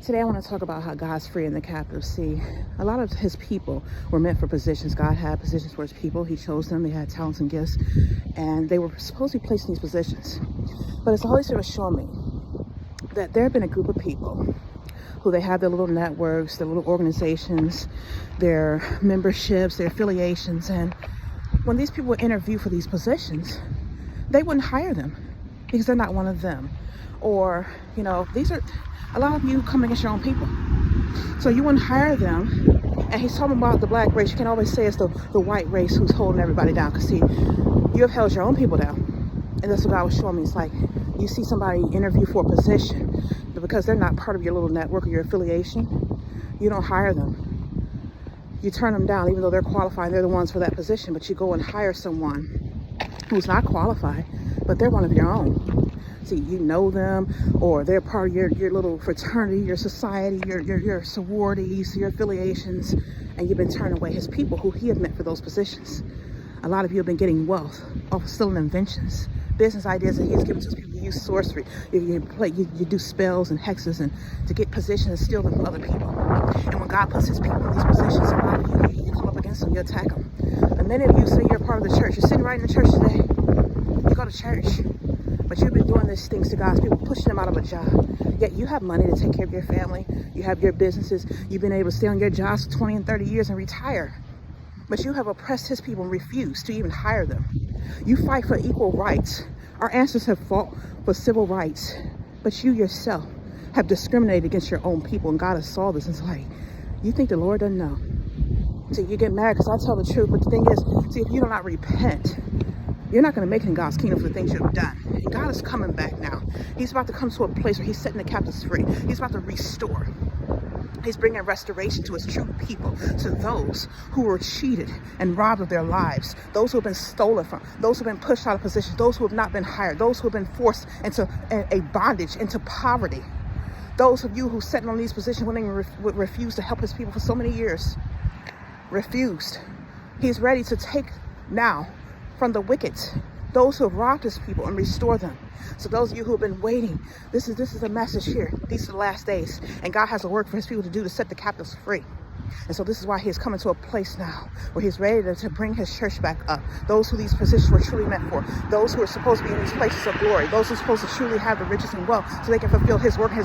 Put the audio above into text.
Today I want to talk about how God's freeing the captives. See, a lot of his people were meant for positions. God had positions for his people. He chose them. They had talents and gifts, and they were supposed to be placed in these positions. But as the Holy Spirit was showing me that there have been a group of people who they have their little networks, their little organizations, their memberships, their affiliations, and when these people interview for these positions, they wouldn't hire them because they're not one of them. Or, these are a lot of you come against your own people. So you wouldn't hire them. And he's talking about the black race. You can always say it's the white race who's holding everybody down. Because see, you have held your own people down. And that's what God was showing me. It's like you see somebody interview for a position, but because they're not part of your little network or your affiliation, you don't hire them. You turn them down even though they're qualified. They're the ones for that position. But you go and hire someone who's not qualified, but they're one of your own. See, you know them, or they're part of your little fraternity, your society, your sororities, your affiliations, and you've been turning away his people who he had meant for those positions. A lot of you have been getting wealth off of stealing inventions, business ideas that he has given to his people. You use sorcery, you do spells and hexes and to get positions and steal them from other people. And when God puts his people in these positions, a lot of you come up against them, you attack them. And many of you say you're part of the church. You're sitting right in the church today. You go to church. But you've been doing these things to God's people, pushing them out of a job. Yet you have money to take care of your family. You have your businesses. You've been able to stay on your jobs for 20 and 30 years and retire. But you have oppressed his people and refused to even hire them. You fight for equal rights. Our ancestors have fought for civil rights. But you yourself have discriminated against your own people. And God has saw this. And it's like, you think the Lord doesn't know? So you get mad because I tell the truth. But the thing is, see, if you do not repent, you're not going to make it in God's kingdom for the things you've done. And God is coming back now. He's about to come to a place where he's setting the captives free. He's about to restore. He's bringing restoration to his true people, to those who were cheated and robbed of their lives, those who have been stolen from, those who have been pushed out of positions, those who have not been hired, those who have been forced into a bondage, into poverty. Those of you who sat on these positions when they refused to help his people for so many years, refused. He's ready to take now from the wicked, those who have robbed his people, and restore them. So those of you who have been waiting, this is a message here. These are the last days, and God has a work for his people to do to set the captives free. And so this is why he's coming to a place now where he's ready to bring his church back up. Those who these positions were truly meant for, those who are supposed to be in these places of glory, those who are supposed to truly have the riches and wealth so they can fulfill his work, his